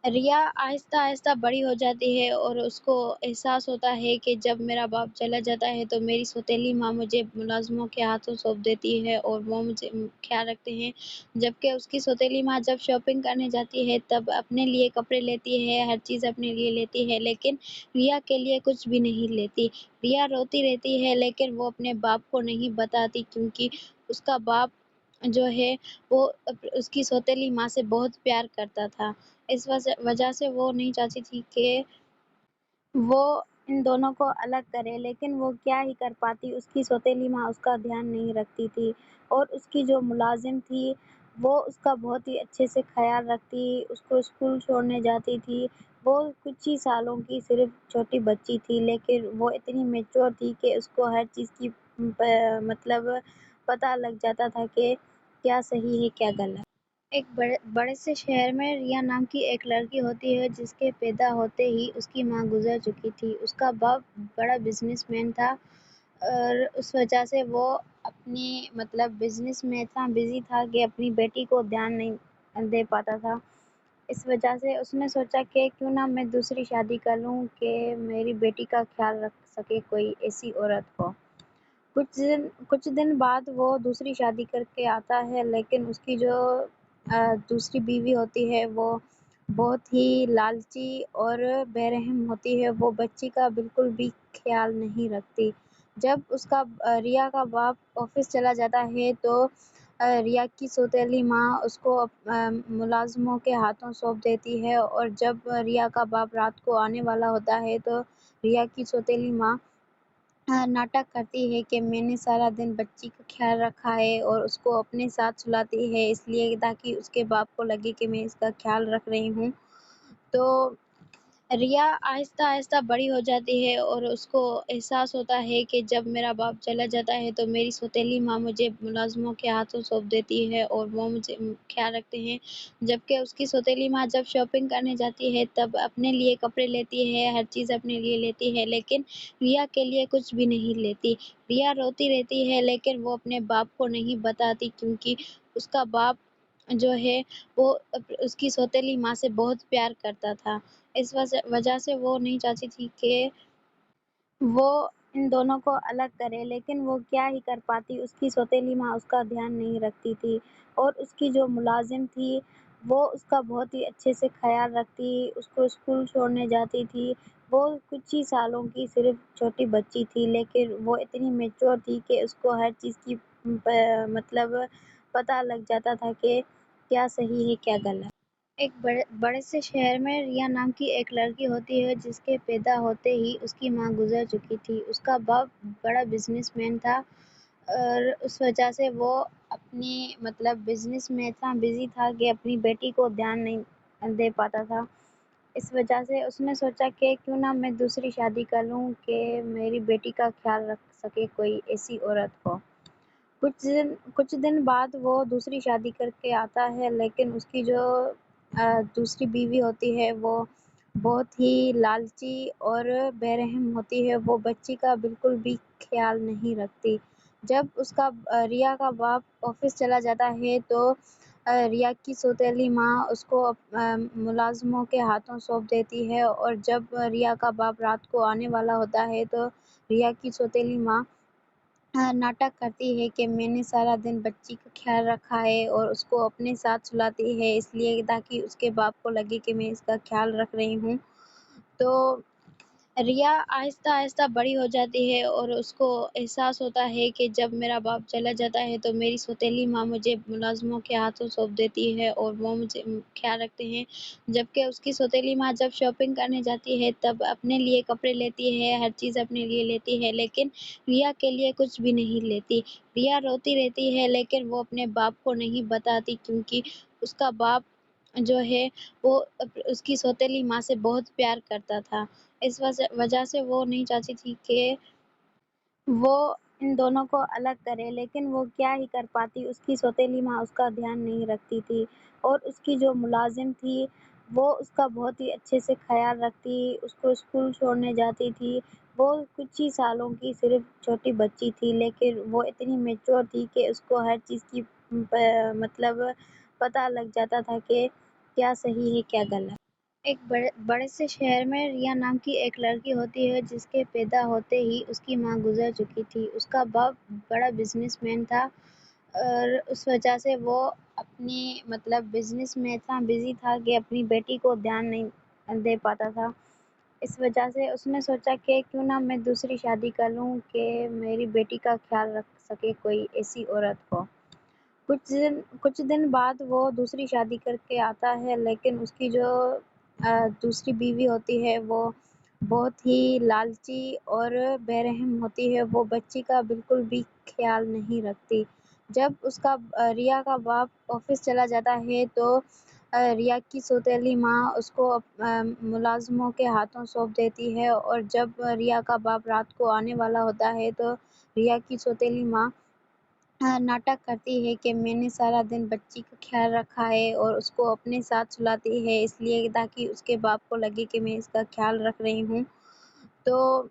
ریا آہستہ آہستہ بڑی ہو جاتی ہے اور اس کو احساس ہوتا ہے کہ جب میرا باپ چلا جاتا ہے تو میری سوتیلی ماں مجھے ملازموں کے ہاتھوں سونپ دیتی ہے اور وہ مجھے خیال رکھتے ہیں، جبکہ اس کی سوتیلی ماں جب شاپنگ کرنے جاتی ہے تب اپنے لیے کپڑے لیتی ہے، ہر چیز اپنے لیے لیتی ہے، لیکن ریا کے لیے کچھ بھی نہیں لیتی۔ ریا روتی رہتی ہے لیکن وہ اپنے باپ کو نہیں بتاتی، کیونکہ اس کا باپ جو ہے وہ اس کی سوتیلی ماں سے بہت پیار کرتا تھا۔ اس وجہ سے وہ نہیں چاہتی تھی کہ وہ ان دونوں کو الگ کرے، لیکن وہ کیا ہی کر پاتی، اس کی سوتیلی ماں اس کا دھیان نہیں رکھتی تھی، اور اس کی جو ملازم تھی وہ اس کا بہت ہی اچھے سے خیال رکھتی، اس کو اسکول چھوڑنے جاتی تھی۔ وہ کچھ ہی سالوں کی صرف چھوٹی بچی تھی، لیکن وہ اتنی میچور تھی کہ اس کو ہر چیز کی مطلب پتہ لگ جاتا تھا کہ کیا صحیح ہے کیا غلط۔ ایک بڑے سے شہر میں ریا نام کی ایک لڑکی ہوتی ہے جس کے پیدا ہوتے ہی اس کی ماں گزر چکی تھی۔ اس کا باپ بڑا بزنس مین تھا، اور اس وجہ سے وہ اپنی بزنس میں اتنا بزی تھا کہ اپنی بیٹی کو دھیان نہیں دے پاتا تھا۔ اس وجہ سے اس نے سوچا کہ کیوں نہ میں دوسری شادی کر لوں کہ میری بیٹی کا خیال رکھ سکے کوئی ایسی عورت کو۔ کچھ دن بعد وہ دوسری شادی کر کے آتا ہے، لیکن اس کی جو دوسری بیوی ہوتی ہے وہ بہت ہی لالچی اور بے رحم ہوتی ہے۔ وہ بچی کا بالکل بھی خیال نہیں رکھتی۔ جب اس کا ریا کا باپ آفس چلا جاتا ہے تو ریا کی سوتیلی ماں اس کو ملازموں کے ہاتھوں سونپ دیتی ہے، اور جب ریا کا باپ رات کو آنے والا ہوتا ہے تو ریا کی سوتیلی ماں ناٹک کرتی ہے کہ میں نے سارا دن بچی کا خیال رکھا ہے اور اس کو اپنے ساتھ سلاتی ہے، اس لیے تاکہ اس کے باپ کو لگے کہ میں اس کا خیال رکھ رہی ہوں۔ تو ریا آہستہ آہستہ بڑی ہو جاتی ہے اور اس کو احساس ہوتا ہے کہ جب میرا باپ چلا جاتا ہے تو میری سوتیلی ماں مجھے ملازموں کے ہاتھوں سونپ دیتی ہے اور وہ مجھے خیال رکھتے ہیں، جبکہ اس کی سوتیلی ماں جب شاپنگ کرنے جاتی ہے تب اپنے لیے کپڑے لیتی ہے، ہر چیز اپنے لیے لیتی ہے، لیکن ریا کے لیے کچھ بھی نہیں لیتی۔ ریا روتی رہتی ہے لیکن وہ اپنے باپ کو نہیں بتاتی، کیونکہ اس کا باپ جو ہے وہ اس کی سوتیلی ماں سے بہت پیار کرتا تھا۔ اس وجہ سے وہ نہیں چاہتی تھی کہ وہ ان دونوں کو الگ کرے، لیکن وہ کیا ہی کر پاتی، اس کی سوتیلی ماں اس کا دھیان نہیں رکھتی تھی، اور اس کی جو ملازم تھی وہ اس کا بہت ہی اچھے سے خیال رکھتی، اس کو اسکول چھوڑنے جاتی تھی۔ وہ کچھ ہی سالوں کی صرف چھوٹی بچی تھی، لیکن وہ اتنی میچور تھی کہ اس کو ہر چیز کی پتہ لگ جاتا تھا کہ کیا صحیح ہے کیا غلط۔ ایک بڑے سے شہر میں ریا نام کی ایک لڑکی ہوتی ہے جس کے پیدا ہوتے ہی اس کی ماں گزر چکی تھی۔ اس کا باپ بڑا بزنس مین تھا، اور اس وجہ سے وہ اپنی بزنس میں اتنا بزی تھا کہ اپنی بیٹی کو دھیان نہیں دے پاتا تھا۔ اس وجہ سے اس نے سوچا کہ کیوں نہ میں دوسری شادی کر لوں کہ میری بیٹی کا خیال رکھ سکے کوئی ایسی عورت کو۔ کچھ دن بعد وہ دوسری شادی کر کے آتا ہے، لیکن اس کی جو دوسری بیوی ہوتی ہے وہ بہت ہی لالچی اور بے رحم ہوتی ہے۔ وہ بچی کا بالکل بھی خیال نہیں رکھتی۔ جب اس کا ریا کا باپ آفس چلا جاتا ہے تو ریا کی سوتیلی ماں اس کو ملازموں کے ہاتھوں سونپ دیتی ہے، اور جب ریا کا باپ رات کو آنے والا ہوتا ہے تو ریا کی سوتیلی ماں ناٹک کرتی ہے کہ میں نے سارا دن بچی کا خیال رکھا ہے اور اس کو اپنے ساتھ سلاتی ہے، اس لیے تاکہ اس کے باپ کو لگے کہ میں اس کا خیال رکھ رہی ہوں۔ تو ریا آہستہ آہستہ بڑی ہو جاتی ہے اور اس کو احساس ہوتا ہے کہ جب میرا باپ چلا جاتا ہے تو میری سوتیلی ماں مجھے ملازموں کے ہاتھوں سونپ دیتی ہے اور وہ مجھے خیال رکھتے ہیں، جبکہ اس کی سوتیلی ماں جب شاپنگ کرنے جاتی ہے تب اپنے لیے کپڑے لیتی ہے، ہر چیز اپنے لیے لیتی ہے، لیکن ریا کے لیے کچھ بھی نہیں لیتی۔ ریا روتی رہتی ہے لیکن وہ اپنے باپ کو نہیں بتاتی کیونکہ اس کا باپ جو ہے وہ اس کی سوتیلی ماں سے بہت پیار کرتا تھا۔ اس وجہ سے وہ نہیں چاہتی تھی کہ وہ ان دونوں کو الگ کرے، لیکن وہ کیا ہی کر پاتی، اس کی سوتیلی ماں اس کا دھیان نہیں رکھتی تھی اور اس کی جو ملازم تھی وہ اس کا بہت ہی اچھے سے خیال رکھتی، اس کو اسکول چھوڑنے جاتی تھی۔ وہ کچھ ہی سالوں کی صرف چھوٹی بچی تھی لیکن وہ اتنی میچور تھی کہ اس کو ہر چیز کی مطلب پتہ لگ جاتا تھا کہ کیا صحیح ہے کیا غلط۔ ایک بڑے سے شہر میں ریا نام کی ایک لڑکی ہوتی ہے جس کے پیدا ہوتے ہی اس کی ماں گزر چکی تھی۔ اس کا باپ بڑا بزنس مین تھا اور اس وجہ سے وہ اپنی بزنس میں اتنا بزی تھا کہ اپنی بیٹی کو دھیان نہیں دے پاتا تھا۔ اس وجہ سے اس نے سوچا کہ کیوں نہ میں دوسری شادی کر لوں کہ میری بیٹی کا خیال رکھ سکے کوئی ایسی عورت کو۔ کچھ دن بعد وہ دوسری شادی کر کے آتا ہے لیکن اس کی جو دوسری بیوی ہوتی ہے وہ بہت ہی لالچی اور بے رحم ہوتی ہے، وہ بچی کا بالکل بھی خیال نہیں رکھتی۔ جب ریا کا باپ آفس چلا جاتا ہے تو ریا کی سوتیلی ماں اس کو ملازموں کے ہاتھوں سونپ دیتی ہے اور جب ریا کا باپ رات کو آنے والا ہوتا ہے تو ریا کی سوتیلی ماں ناٹک کرتی ہے کہ میں نے سارا دن بچی کا خیال رکھا ہے اور اس کو اپنے ساتھ سلاتی ہے اس لیے تاکہ اس کے باپ کو لگے کہ میں اس کا خیال رکھ رہی ہوں۔ تو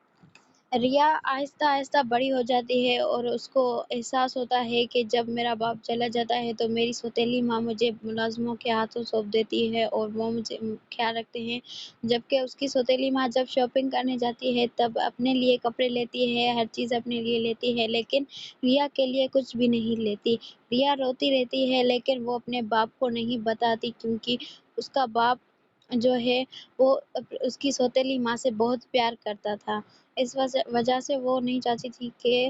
ریا آہستہ آہستہ بڑی ہو جاتی ہے اور اس کو احساس ہوتا ہے کہ جب میرا باپ چلا جاتا ہے تو میری سوتیلی ماں مجھے ملازموں کے ہاتھوں سونپ دیتی ہے اور وہ مجھے خیال رکھتے ہیں، جبکہ اس کی سوتیلی ماں جب شاپنگ کرنے جاتی ہے تب اپنے لیے کپڑے لیتی ہے، ہر چیز اپنے لیے لیتی ہے، لیکن ریا کے لیے کچھ بھی نہیں لیتی۔ ریا روتی رہتی ہے لیکن وہ اپنے باپ کو نہیں بتاتی کیونکہ اس کا باپ جو ہے وہ اس کی سوتیلی ماں سے بہت پیار کرتا تھا۔ اس وجہ سے وہ نہیں چاہتی تھی کہ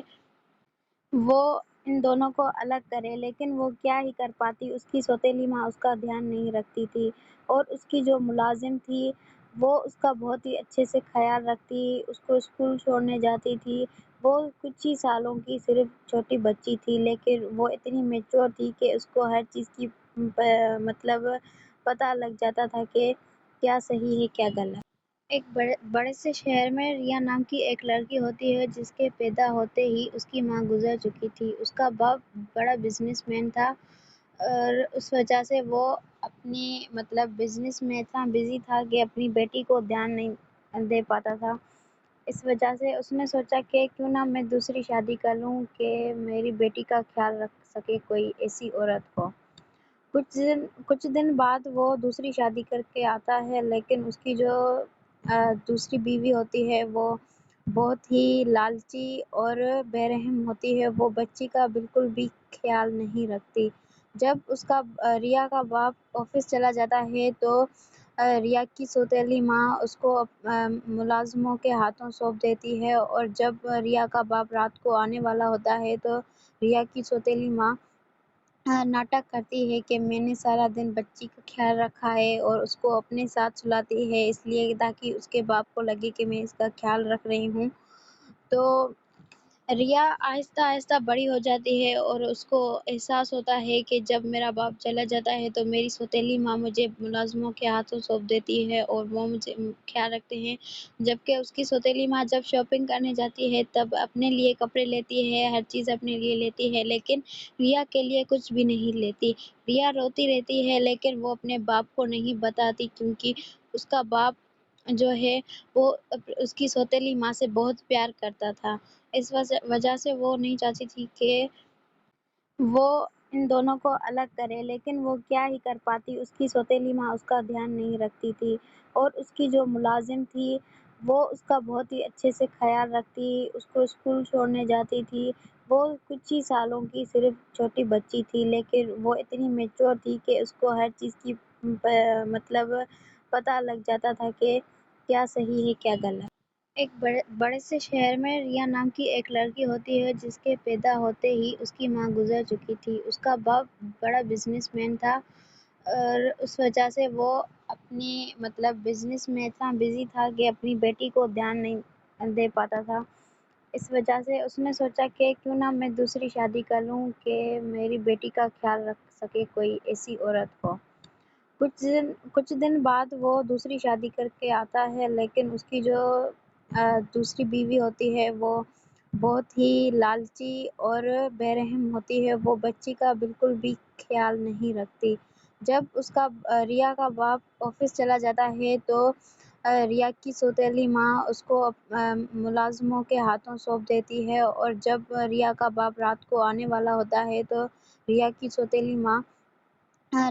وہ ان دونوں کو الگ کرے، لیکن وہ کیا ہی کر پاتی، اس کی سوتیلی ماں اس کا دھیان نہیں رکھتی تھی اور اس کی جو ملازم تھی وہ اس کا بہت ہی اچھے سے خیال رکھتی، اس کو اسکول چھوڑنے جاتی تھی۔ وہ کچھ ہی سالوں کی صرف چھوٹی بچی تھی لیکن وہ اتنی میچور تھی کہ اس کو ہر چیز کی پتہ لگ جاتا تھا کہ کیا صحیح ہے کیا غلط۔ ایک بڑے سے شہر میں ریا نام کی ایک لڑکی ہوتی ہے جس کے پیدا ہوتے ہی اس کی ماں گزر چکی تھی۔ اس کا باپ بڑا بزنس مین تھا اور اس وجہ سے وہ اپنی بزنس میں اتنا بزی تھا کہ اپنی بیٹی کو دھیان نہیں دے پاتا تھا۔ اس وجہ سے اس نے سوچا کہ کیوں نہ میں دوسری شادی کر لوں کہ میری بیٹی کا خیال رکھ سکے کوئی ایسی عورت کو۔ کچھ دن بعد وہ دوسری شادی کر کے آتا ہے لیکن اس کی جو دوسری بیوی ہوتی ہے وہ بہت ہی لالچی اور بے رحم ہوتی ہے، وہ بچی کا بالکل بھی خیال نہیں رکھتی۔ جب ریا کا باپ آفس چلا جاتا ہے تو ریا کی سوتیلی ماں اس کو ملازموں کے ہاتھوں سونپ دیتی ہے اور جب ریا کا باپ رات کو آنے والا ہوتا ہے تو ریا کی سوتیلی ماں ناٹک کرتی ہے کہ میں نے سارا دن بچی کا خیال رکھا ہے اور اس کو اپنے ساتھ سلاتی ہے اس لیے تاکہ اس کے باپ کو لگے کہ میں اس کا خیال رکھ رہی ہوں۔ تو ریا آہستہ آہستہ بڑی ہو جاتی ہے اور اس کو احساس ہوتا ہے کہ جب میرا باپ چلا جاتا ہے تو میری سوتیلی ماں مجھے ملازموں کے ہاتھوں سونپ دیتی ہے اور وہ مجھے خیال رکھتے ہیں، جبکہ اس کی سوتیلی ماں جب شاپنگ کرنے جاتی ہے تب اپنے لیے کپڑے لیتی ہے، ہر چیز اپنے لیے لیتی ہے، لیکن ریا کے لیے کچھ بھی نہیں لیتی۔ ریا روتی رہتی ہے لیکن وہ اپنے باپ کو نہیں بتاتی کیونکہ اس کا باپ جو ہے وہ اس کی سوتیلی ماں سے بہت پیار کرتا تھا۔ اس وجہ سے وہ نہیں چاہتی تھی کہ وہ ان دونوں کو الگ کرے، لیکن وہ کیا ہی کر پاتی، اس کی سوتیلی ماں اس کا دھیان نہیں رکھتی تھی اور اس کی جو ملازم تھی وہ اس کا بہت ہی اچھے سے خیال رکھتی، اس کو اسکول چھوڑنے جاتی تھی۔ وہ کچھ ہی سالوں کی صرف چھوٹی بچی تھی لیکن وہ اتنی میچور تھی کہ اس کو ہر چیز کی پتہ لگ جاتا تھا کہ کیا صحیح ہے کیا غلط۔ ایک بڑے سے شہر میں ریا نام کی ایک لڑکی ہوتی ہے جس کے پیدا ہوتے ہی اس کی ماں گزر چکی تھی۔ اس کا باپ بڑا بزنس مین تھا اور اس وجہ سے وہ اپنی بزنس میں اتنا بزی تھا کہ اپنی بیٹی کو دھیان نہیں دے پاتا تھا۔ اس وجہ سے اس نے سوچا کہ کیوں نہ میں دوسری شادی کر لوں کہ میری بیٹی کا خیال رکھ سکے کوئی ایسی عورت ہو۔ کچھ دن بعد وہ دوسری شادی کر کے آتا ہے، لیکن اس کی جو دوسری بیوی ہوتی ہے وہ بہت ہی لالچی اور بے رحم ہوتی ہے۔ وہ بچی کا بالکل بھی خیال نہیں رکھتی۔ جب ریا کا باپ آفس چلا جاتا ہے تو ریا کی سوتیلی ماں اس کو ملازموں کے ہاتھوں سونپ دیتی ہے، اور جب ریا کا باپ رات کو آنے والا ہوتا ہے تو ریا کی سوتیلی ماں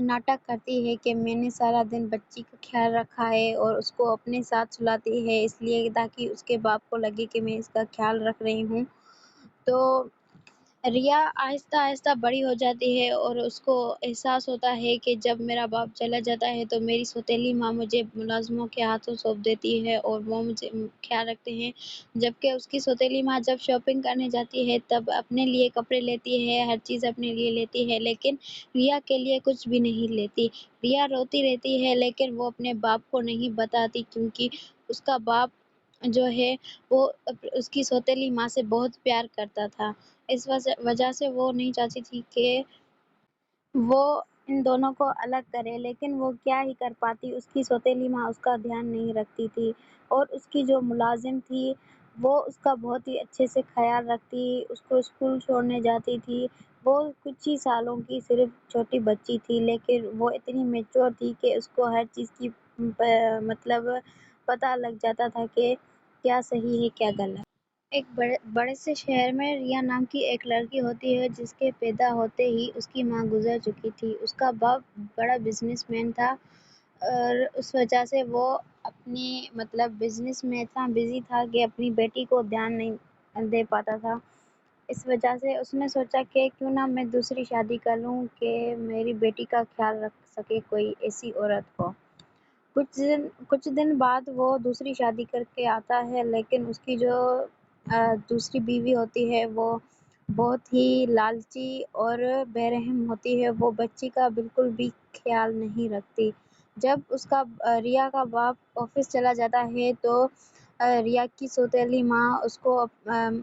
ناٹک کرتی ہے کہ میں نے سارا دن بچی کا خیال رکھا ہے اور اس کو اپنے ساتھ سلاتی ہے، اس لیے تاکہ اس کے باپ کو لگے کہ میں اس کا خیال رکھ رہی ہوں۔ تو ریا آہستہ آہستہ بڑی ہو جاتی ہے اور اس کو احساس ہوتا ہے کہ جب میرا باپ چلا جاتا ہے تو میری سوتیلی ماں مجھے ملازموں کے ہاتھوں سونپ دیتی ہے اور وہ مجھے خیال رکھتے ہیں، جبکہ اس کی سوتیلی ماں جب شاپنگ کرنے جاتی ہے تب اپنے لیے کپڑے لیتی ہے، ہر چیز اپنے لیے لیتی ہے، لیکن ریا کے لیے کچھ بھی نہیں لیتی۔ ریا روتی رہتی ہے لیکن وہ اپنے باپ کو نہیں بتاتی، کیونکہ اس کا باپ جو ہے وہ اس کی سوتیلی ماں سے بہت پیار کرتا تھا۔ اس وجہ سے وہ نہیں چاہتی تھی کہ وہ ان دونوں کو الگ کرے، لیکن وہ کیا ہی کر پاتی، اس کی سوتیلی ماں اس کا دھیان نہیں رکھتی تھی، اور اس کی جو ملازم تھی وہ اس کا بہت ہی اچھے سے خیال رکھتی، اس کو اسکول چھوڑنے جاتی تھی۔ وہ کچھ ہی سالوں کی صرف چھوٹی بچی تھی، لیکن وہ اتنی میچور تھی کہ اس کو ہر چیز کی پتہ لگ جاتا تھا کہ کیا صحیح ہے کیا غلط۔ ایک بڑے سے شہر میں ریا نام کی ایک لڑکی ہوتی ہے جس کے پیدا ہوتے ہی اس کی ماں گزر چکی تھی۔ اس کا باپ بڑا بزنس مین تھا اور اس وجہ سے وہ اپنی بزنس میں اتنا بزی تھا کہ اپنی بیٹی کو دھیان نہیں دے پاتا تھا۔ اس وجہ سے اس نے سوچا کہ کیوں نہ میں دوسری شادی کر لوں کہ میری بیٹی کا خیال رکھ سکے کوئی ایسی عورت ہو۔ کچھ دن بعد وہ دوسری شادی کر کے آتا ہے، لیکن اس کی جو دوسری بیوی ہوتی ہے وہ بہت ہی لالچی اور بے رحم ہوتی ہے۔ وہ بچی کا بالکل بھی خیال نہیں رکھتی۔ جب ریا کا باپ آفس چلا جاتا ہے تو ریا کی سوتیلی ماں اس کو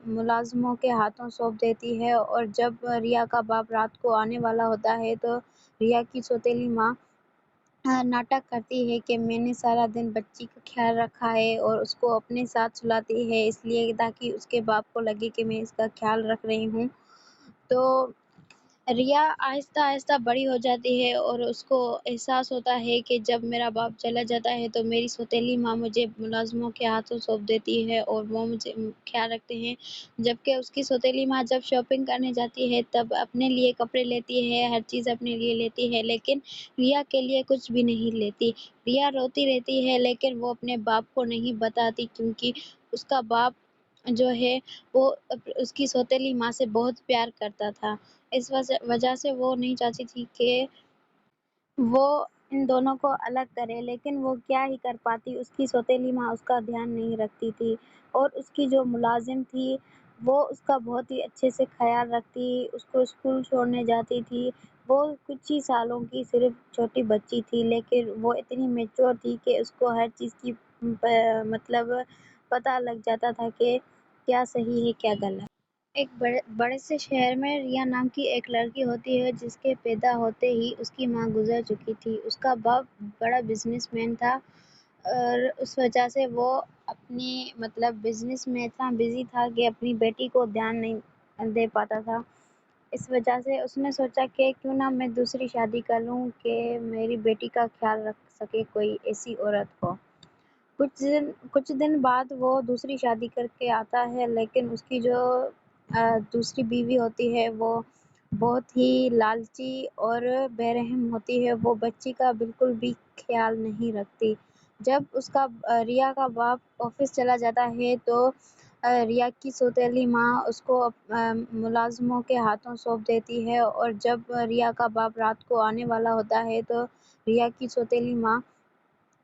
ملازموں کے ہاتھوں سونپ دیتی ہے، اور جب ریا کا باپ رات کو آنے والا ہوتا ہے تو ریا کی سوتیلی ماں ناٹک کرتی ہے کہ میں نے سارا دن بچی کا خیال رکھا ہے اور اس کو اپنے ساتھ سلاتی ہے، اس لیے تاکہ اس کے باپ کو لگے کہ میں اس کا خیال رکھ رہی ہوں۔ تو ریا آہستہ آہستہ بڑی ہو جاتی ہے اور اس کو احساس ہوتا ہے کہ جب میرا باپ چلا جاتا ہے تو میری سوتیلی ماں مجھے ملازموں کے ہاتھوں سونپ دیتی ہے اور وہ مجھے خیال رکھتے ہیں، جبکہ اس کی سوتیلی ماں جب شاپنگ کرنے جاتی ہے تب اپنے لیے کپڑے لیتی ہے، ہر چیز اپنے لیے لیتی ہے، لیکن ریا کے لیے کچھ بھی نہیں لیتی۔ ریا روتی رہتی ہے لیکن وہ اپنے باپ کو نہیں بتاتی، کیونکہ اس کا باپ جو ہے وہ اس کی سوتیلی ماں سے بہت پیار کرتا تھا۔ اس وجہ سے وہ نہیں چاہتی تھی کہ وہ ان دونوں کو الگ کرے، لیکن وہ کیا ہی کر پاتی، اس کی سوتیلی ماں اس کا دھیان نہیں رکھتی تھی، اور اس کی جو ملازم تھی وہ اس کا بہت ہی اچھے سے خیال رکھتی، اس کو اسکول چھوڑنے جاتی تھی۔ وہ کچھ ہی سالوں کی صرف چھوٹی بچی تھی، لیکن وہ اتنی میچور تھی کہ اس کو ہر چیز کی پتہ لگ جاتا تھا کہ کیا صحیح ہے کیا غلط۔ ایک بڑے سے شہر میں ریا نام کی ایک لڑکی ہوتی ہے جس کے پیدا ہوتے ہی اس کی ماں گزر چکی تھی۔ اس کا باپ بڑا بزنس مین تھا اور اس وجہ سے وہ اپنی بزنس میں اتنا بزی تھا کہ اپنی بیٹی کو دھیان نہیں دے پاتا تھا۔ اس وجہ سے اس نے سوچا کہ کیوں نہ میں دوسری شادی کر لوں کہ میری بیٹی کا خیال رکھ سکے کوئی ایسی عورت ہو۔ کچھ دن بعد وہ دوسری شادی کر کے آتا ہے، لیکن اس کی جو دوسری بیوی ہوتی ہے وہ بہت ہی لالچی اور بے رحم ہوتی ہے۔ وہ بچی کا بالکل بھی خیال نہیں رکھتی۔ جب ریا کا باپ آفس چلا جاتا ہے تو ریا کی سوتیلی ماں اس کو ملازموں کے ہاتھوں سونپ دیتی ہے، اور جب ریا کا باپ رات کو آنے والا ہوتا ہے تو ریا کی سوتیلی ماں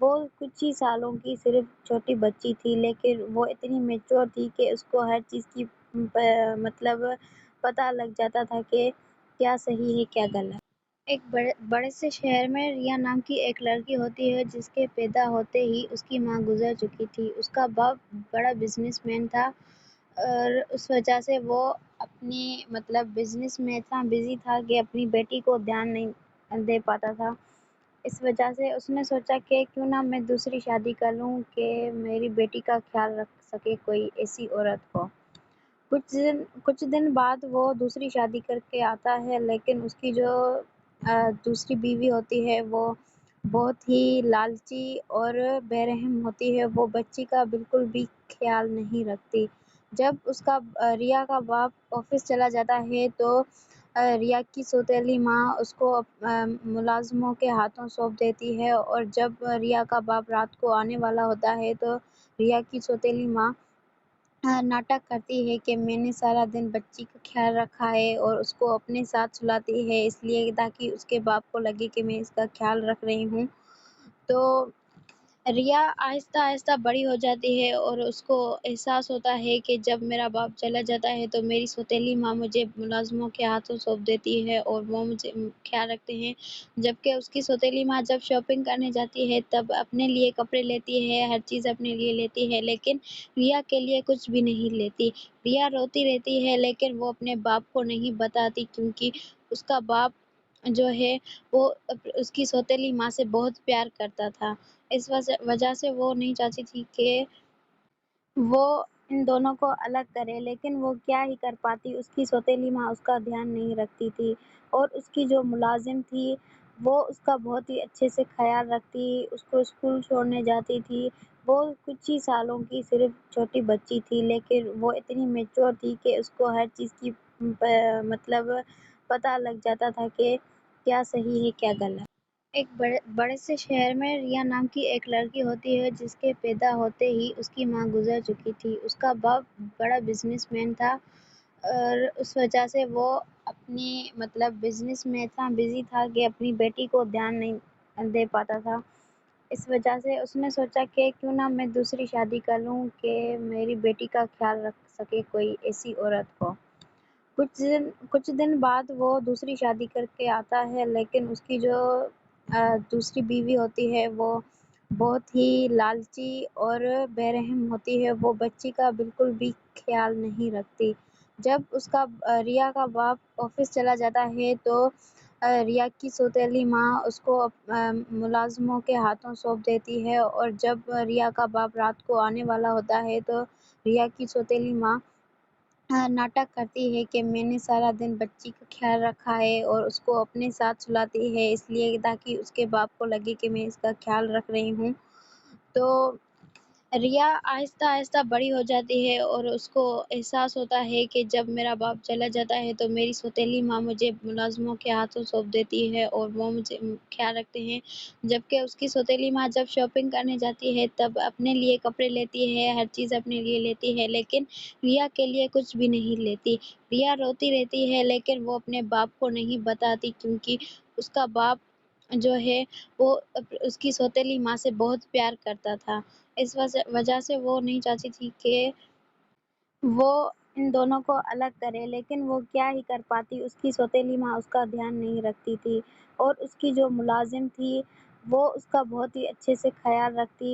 وہ کچھ ہی سالوں کی صرف چھوٹی بچی تھی، لیکن وہ اتنی میچور تھی کہ اس کو ہر چیز کی مطلب پتہ لگ جاتا تھا کہ کیا صحیح ہے کیا غلط۔ ایک بڑے سے شہر میں ریا نام کی ایک لڑکی ہوتی ہے جس کے پیدا ہوتے ہی اس کی ماں گزر چکی تھی۔ اس کا باپ بڑا بزنس مین تھا اور اس وجہ سے وہ اپنی مطلب بزنس میں اتنا بزی تھا کہ اپنی بیٹی کو دھیان نہیں دے پاتا تھا۔ اس وجہ سے اس نے سوچا کہ کیوں نہ میں دوسری شادی کر لوں کہ میری بیٹی کا خیال رکھ سکے کوئی ایسی عورت کو۔ کچھ دن بعد وہ دوسری شادی کر کے آتا ہے، لیکن اس کی جو دوسری بیوی ہوتی ہے وہ بہت ہی لالچی اور بے رحم ہوتی ہے۔ وہ بچی کا بالکل بھی خیال نہیں رکھتی۔ جب اس کا ریا کا باپ آفس چلا جاتا ہے تو ریا کی سوتیلی ماں اس کو ملازموں کے ہاتھوں سونپ دیتی ہے، اور جب ریا کا باپ رات کو آنے والا ہوتا ہے تو ریا کی سوتیلی ماں ناٹک کرتی ہے کہ میں نے سارا دن بچی کا خیال رکھا ہے اور اس کو اپنے ساتھ سلاتی ہے اس لیے تاکہ اس کے باپ کو لگے کہ میں اس کا خیال رکھ رہی ہوں۔ تو ریا آہستہ آہستہ بڑی ہو جاتی ہے اور اس کو احساس ہوتا ہے کہ جب میرا باپ چلا جاتا ہے تو میری سوتیلی ماں مجھے ملازموں کے ہاتھوں سونپ دیتی ہے اور وہ مجھے خیال رکھتے ہیں، جبکہ اس کی سوتیلی ماں جب شاپنگ کرنے جاتی ہے تب اپنے لیے کپڑے لیتی ہے، ہر چیز اپنے لیے لیتی ہے، لیکن ریا کے لیے کچھ بھی نہیں لیتی۔ ریا روتی رہتی ہے لیکن وہ اپنے باپ کو نہیں بتاتی کیونکہ اس کا باپ جو ہے وہ اس کی سوتیلی ماں سے بہت پیار کرتا تھا۔ اس وجہ سے وہ نہیں چاہتی تھی کہ وہ ان دونوں کو الگ کرے، لیکن وہ کیا ہی کر پاتی، اس کی سوتیلی ماں اس کا دھیان نہیں رکھتی تھی، اور اس کی جو ملازم تھی وہ اس کا بہت ہی اچھے سے خیال رکھتی، اس کو اسکول چھوڑنے جاتی تھی۔ وہ کچھ ہی سالوں کی صرف چھوٹی بچی تھی، لیکن وہ اتنی میچور تھی کہ اس کو ہر چیز کی مطلب پتہ لگ جاتا تھا کہ کیا صحیح ہے کیا غلط۔ ایک بڑے سے شہر میں ریا نام کی ایک لڑکی ہوتی ہے جس کے پیدا ہوتے ہی اس کی ماں گزر چکی تھی۔ اس کا باپ بڑا بزنس مین تھا اور اس وجہ سے وہ اپنی مطلب بزنس میں اتنا بزی تھا کہ اپنی بیٹی کو دھیان نہیں دے پاتا تھا۔ اس وجہ سے اس نے سوچا کہ کیوں نہ میں دوسری شادی کر لوں کہ میری بیٹی کا خیال رکھ سکے کوئی ایسی عورت کو۔ کچھ دن بعد وہ دوسری شادی کر کے آتا ہے، لیکن اس کی جو دوسری بیوی ہوتی ہے وہ بہت ہی لالچی اور بے رحم ہوتی ہے۔ وہ بچی کا بالکل بھی خیال نہیں رکھتی۔ جب اس کا ریا کا باپ آفس چلا جاتا ہے تو ریا کی سوتیلی ماں اس کو ملازموں کے ہاتھوں سونپ دیتی ہے، اور جب ریا کا باپ رات کو آنے والا ہوتا ہے تو ریا کی سوتیلی ماں ناٹک کرتی ہے کہ میں نے سارا دن بچی کا خیال رکھا ہے اور اس کو اپنے ساتھ سلاتی ہے اس لیے تاکہ اس کے باپ کو لگے کہ میں اس کا خیال رکھ رہی ہوں۔ تو ریا آہستہ آہستہ بڑی ہو جاتی ہے اور اس کو احساس ہوتا ہے کہ جب میرا باپ چلا جاتا ہے تو میری سوتیلی ماں مجھے ملازموں کے ہاتھوں سونپ دیتی ہے اور وہ مجھے خیال رکھتے ہیں، جبکہ اس کی سوتیلی ماں جب شاپنگ کرنے جاتی ہے تب اپنے لیے کپڑے لیتی ہے، ہر چیز اپنے لیے لیتی ہے، لیکن ریا کے لیے کچھ بھی نہیں لیتی۔ ریا روتی رہتی ہے لیکن وہ اپنے باپ کو نہیں بتاتی کیونکہ اس کا باپ جو ہے وہ اس کی سوتیلی ماں سے بہت پیار کرتا تھا۔ اس وجہ سے وہ نہیں چاہتی تھی کہ وہ ان دونوں کو الگ کرے، لیکن وہ کیا ہی کر پاتی، اس کی سوتیلی ماں اس کا دھیان نہیں رکھتی تھی، اور اس کی جو ملازم تھی وہ اس کا بہت ہی اچھے سے خیال رکھتی۔